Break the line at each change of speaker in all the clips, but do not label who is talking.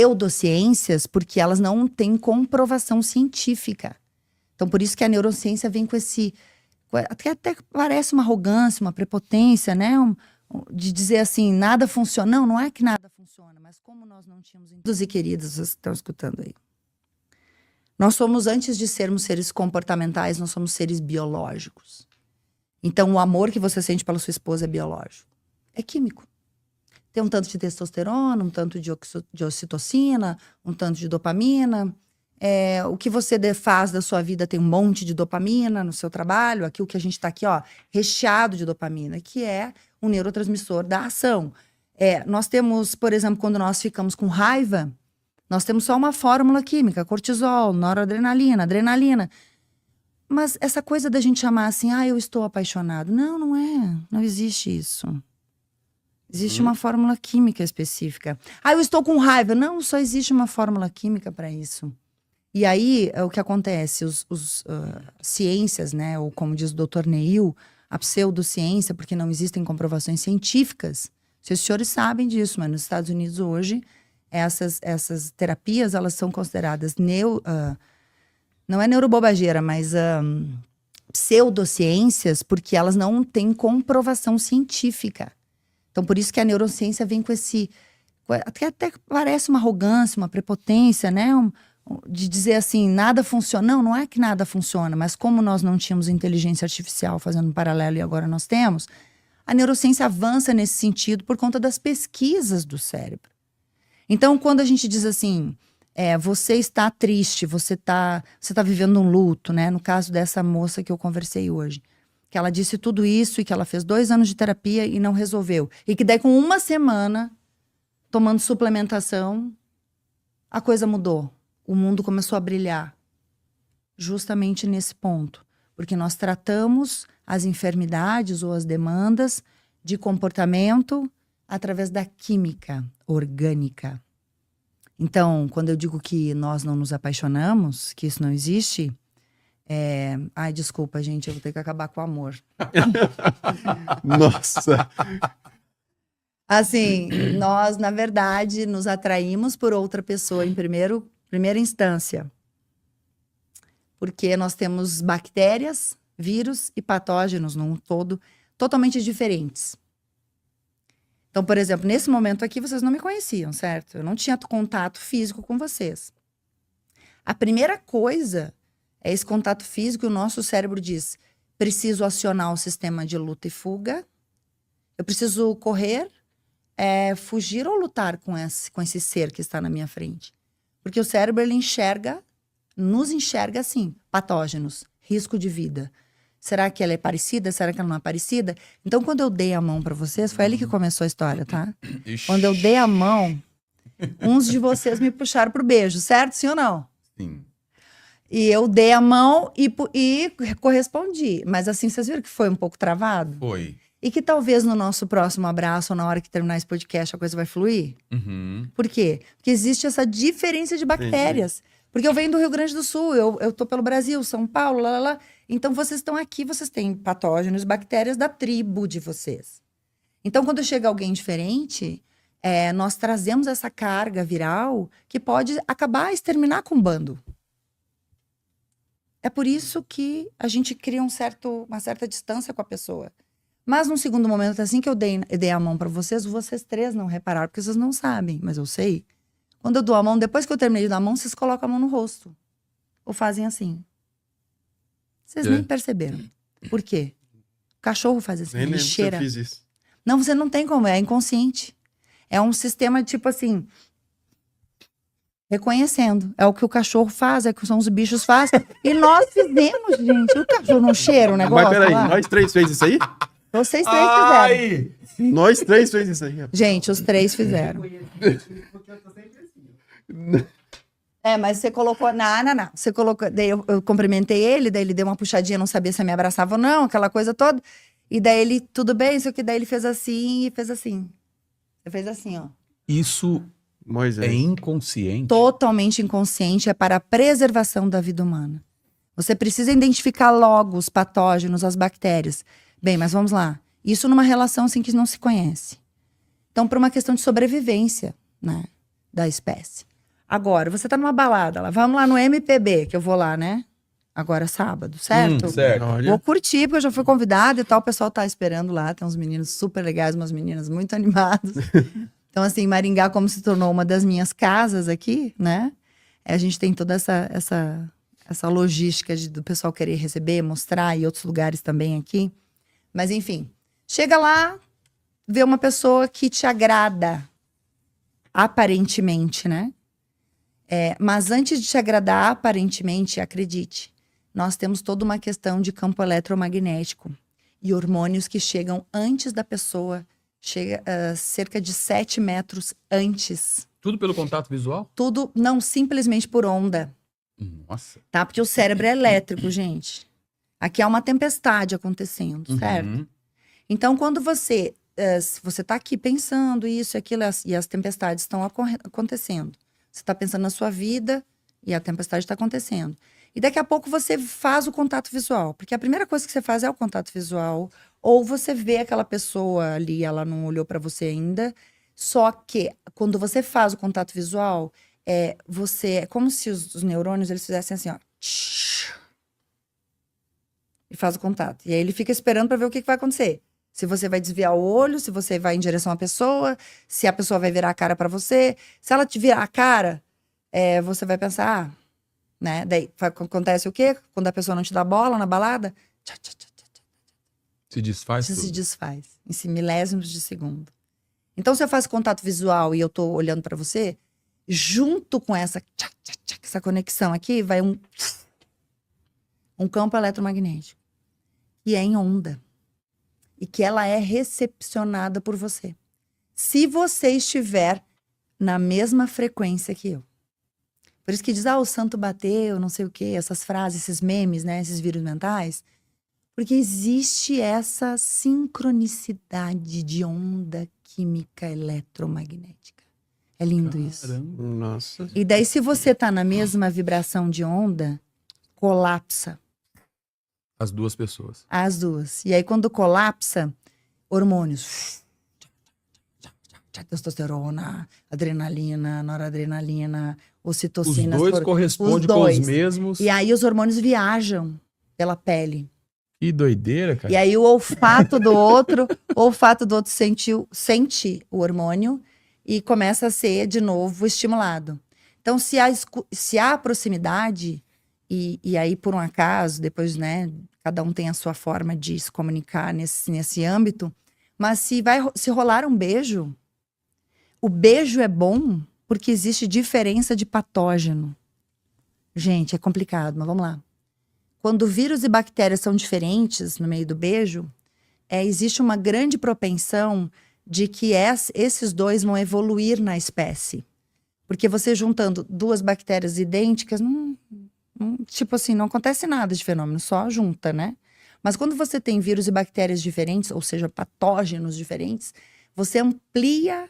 Pseudociências, porque elas não têm comprovação científica. Então, por isso que a neurociência vem com esse... Até parece uma arrogância, uma prepotência, né? De dizer assim, nada funciona. Não é que nada funciona, mas como nós não tínhamos... E queridos, vocês estão escutando aí. Nós somos, antes de sermos seres comportamentais, nós somos seres biológicos. Então, o amor que você sente pela sua esposa é biológico. É químico. Tem um tanto de testosterona, um tanto de ocitocina, um tanto de dopamina. O que você faz da sua vida tem um monte de dopamina no seu trabalho. Aqui, o que a gente está aqui, ó, recheado de dopamina, que é um neurotransmissor da ação. Nós temos, por exemplo, quando nós ficamos com raiva, nós temos só uma fórmula química, cortisol, noradrenalina, adrenalina. Mas essa coisa da gente chamar assim, eu estou apaixonado. Não, não é. Não existe isso. Existe uma fórmula química específica. Eu estou com raiva. Não, só existe uma fórmula química para isso. E aí, o que acontece? Ciências, né? Ou como diz o Dr. Neil, a pseudociência, porque não existem comprovações científicas. Os senhores sabem disso, mas nos Estados Unidos hoje, essas terapias, elas são consideradas não é neurobobageira, mas pseudociências, porque elas não têm comprovação científica. Então, por isso que a neurociência vem com esse... Até parece uma arrogância, uma prepotência, né? De dizer assim, nada funciona. Não é que nada funciona, mas como nós não tínhamos inteligência artificial fazendo um paralelo e agora nós temos, a neurociência avança nesse sentido por conta das pesquisas do cérebro. Então, quando a gente diz assim, você está triste, você tá vivendo um luto, né? No caso dessa moça que eu conversei hoje. Que ela disse tudo isso e que ela fez 2 anos de terapia e não resolveu. E que daí com 1 semana, tomando suplementação, a coisa mudou. O mundo começou a brilhar. Justamente nesse ponto. Porque nós tratamos as enfermidades ou as demandas de comportamento através da química orgânica. Então, quando eu digo que nós não nos apaixonamos, que isso não existe... desculpa, gente, eu vou ter que acabar com o amor.
Nossa!
Assim, nós, na verdade, nos atraímos por outra pessoa em primeira instância. Porque nós temos bactérias, vírus e patógenos num todo totalmente diferentes. Então, por exemplo, nesse momento aqui, vocês não me conheciam, certo? Eu não tinha contato físico com vocês. A primeira coisa... esse contato físico, o nosso cérebro diz, preciso acionar o sistema de luta e fuga, eu preciso correr, fugir ou lutar com esse ser que está na minha frente. Porque o cérebro, ele nos enxerga assim, patógenos, risco de vida. Será que ela é parecida? Será que ela não é parecida? Então, quando eu dei a mão para vocês, foi ali que começou a história, tá?
Ixi.
Quando eu dei a mão, uns de vocês me puxaram pro beijo, certo? Sim ou não?
Sim.
E eu dei a mão e correspondi. Mas assim, vocês viram que foi um pouco travado?
Foi.
E que talvez no nosso próximo abraço, ou na hora que terminar esse podcast, a coisa vai fluir?
Uhum.
Por quê? Porque existe essa diferença de bactérias. Porque eu venho do Rio Grande do Sul, eu tô pelo Brasil, São Paulo, lá. Então, vocês estão aqui, vocês têm patógenos, bactérias da tribo de vocês. Então, quando chega alguém diferente, nós trazemos essa carga viral que pode acabar, exterminar com o bando. É por isso que a gente cria uma certa distância com a pessoa. Mas num segundo momento, assim que eu dei a mão para vocês 3 não repararam, porque vocês não sabem, mas eu sei. Quando eu dou a mão, depois que eu terminei de dar a mão, vocês colocam a mão no rosto. Ou fazem assim. Vocês nem perceberam. Por quê? O cachorro faz assim, ele cheira.
Eu fiz isso.
Não, você não tem como, é inconsciente. É um sistema tipo assim... reconhecendo. É o que o cachorro faz, é o que os bichos fazem. E nós fizemos, gente. O cachorro não cheira o negócio.
Mas peraí,
lá?
nós 3 fez isso aí?
Vocês 3 fizeram.
Nós 3 fez isso aí.
Gente, os 3 fizeram. Mas você colocou... Não. Você colocou... Daí eu cumprimentei ele, daí ele deu uma puxadinha, não sabia se me abraçava ou não, aquela coisa toda. E daí ele, tudo bem, isso que daí ele fez assim e fez assim. Ele fez assim, ó.
Isso...
Moisés.
É inconsciente?
Totalmente inconsciente, é para a preservação da vida humana. Você precisa identificar logo os patógenos, as bactérias. Bem, mas vamos lá. Isso numa relação assim que não se conhece. Então, por uma questão de sobrevivência, né, da espécie. Agora, você tá numa balada lá, vamos lá no MPB, que eu vou lá, né? Agora sábado, certo?
Certo.
Olha.
Vou curtir, porque eu já fui convidada e tal. O pessoal tá esperando lá. Tem uns meninos super legais, umas meninas muito animadas. Então, assim, Maringá, como se tornou uma das minhas casas aqui, né? A gente tem toda essa logística do pessoal querer receber, mostrar, e outros lugares também aqui. Mas, enfim, chega lá, vê uma pessoa que te agrada, aparentemente, né? Mas antes de te agradar, aparentemente, acredite, nós temos toda uma questão de campo eletromagnético e hormônios que chegam antes da pessoa, chega cerca de 7 metros antes.
Tudo pelo contato visual?
Tudo não simplesmente por onda,
Nossa.
tá? Porque o cérebro é elétrico, gente. Aqui há uma tempestade acontecendo, certo?
Uhum.
Então, quando você tá aqui pensando isso e aquilo, e as tempestades estão acontecendo. Você está pensando na sua vida e a tempestade está acontecendo. E daqui a pouco você faz o contato visual. Porque a primeira coisa que você faz é o contato visual. Ou você vê aquela pessoa ali, ela não olhou para você ainda. Só que quando você faz o contato visual, é como se os neurônios eles fizessem assim, ó. E faz o contato. E aí ele fica esperando para ver o que vai acontecer. Se você vai desviar o olho, se você vai em direção à pessoa, se a pessoa vai virar a cara para você. Se ela te virar a cara, você vai pensar, né? Daí acontece o quê? Quando a pessoa não te dá bola na balada,
Se desfaz
isso
tudo.
se desfaz em milésimos de segundo. Então, se eu faço contato visual e eu tô olhando para você, junto com essa conexão aqui, vai um campo eletromagnético. E é em onda. E que ela é recepcionada por você. Se você estiver na mesma frequência que eu. Por isso que diz, o santo bateu, não sei o quê, essas frases, esses memes, né, esses vírus mentais. Porque existe essa sincronicidade de onda química eletromagnética. É lindo isso.
Nossa.
E daí, se você tá na mesma vibração de onda, colapsa.
As duas pessoas.
As duas. E aí, quando colapsa, hormônios. Testosterona, adrenalina, noradrenalina, ocitocina.
Os dois correspondem com os mesmos.
E aí, os hormônios viajam pela pele.
Que doideira, cara.
E aí, o olfato do outro sente o hormônio e começa a ser, de novo, estimulado. Então, se há proximidade, e aí, por um acaso, depois, né, cada um tem a sua forma de se comunicar nesse âmbito, mas se rolar um beijo, o beijo é bom porque existe diferença de patógeno. Gente, é complicado, mas vamos lá. Quando vírus e bactérias são diferentes no meio do beijo, existe uma grande propensão de que esses dois vão evoluir na espécie. Porque você juntando duas bactérias idênticas, tipo assim, não acontece nada de fenômeno, só junta, né? Mas quando você tem vírus e bactérias diferentes, ou seja, patógenos diferentes, você amplia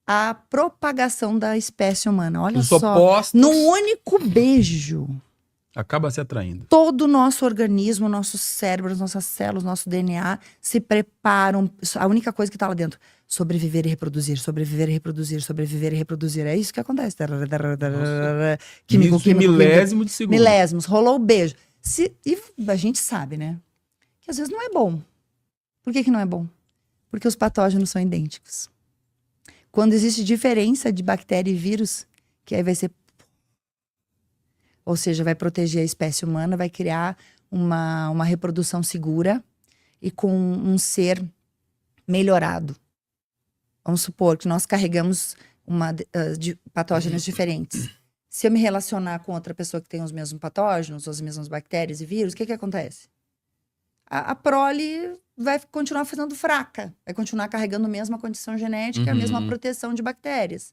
a propagação da espécie humana. Olha
Os
só,
opostos
num único beijo,
acaba se atraindo.
todo o nosso organismo, nosso cérebro, as nossas células, nosso DNA se preparam. A única coisa que tá lá dentro, sobreviver e reproduzir, sobreviver e reproduzir, sobreviver e reproduzir. É isso que acontece. Químico,
Isso em milésimo de segundo.
milésimos. Rolou o beijo. E a gente sabe, né? Que às vezes não é bom. Por que não é bom? Porque os patógenos são idênticos. Quando existe diferença de bactéria e vírus, que aí vai ser... Ou seja, vai proteger a espécie humana, vai criar uma reprodução segura e com um ser melhorado. Vamos supor que nós carregamos de patógenos diferentes. Se eu me relacionar com outra pessoa que tem os mesmos patógenos, as mesmas bactérias e vírus, o que acontece? A prole vai continuar ficando fraca. Vai continuar carregando a mesma condição genética, a mesma proteção de bactérias.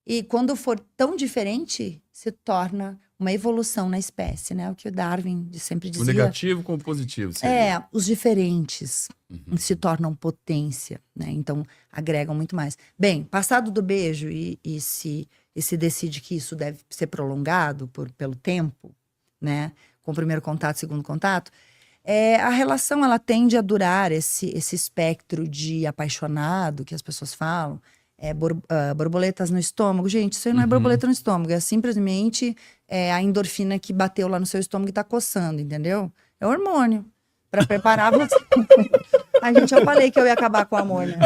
E quando for tão diferente, se torna uma evolução na espécie, né? O que o Darwin sempre dizia.
O negativo com o positivo. Seria.
Os diferentes se tornam potência, né? Então, agregam muito mais. Bem, passado do beijo e se decide que isso deve ser prolongado pelo tempo, né? Com o primeiro contato, segundo contato, a relação, ela tende a durar esse espectro de apaixonado que as pessoas falam, borboletas no estômago. Gente, isso aí não é borboleta no estômago, é simplesmente a endorfina que bateu lá no seu estômago e tá coçando, entendeu? É hormônio. Pra preparar você. Ai, gente, eu falei que eu ia acabar com o amor, né?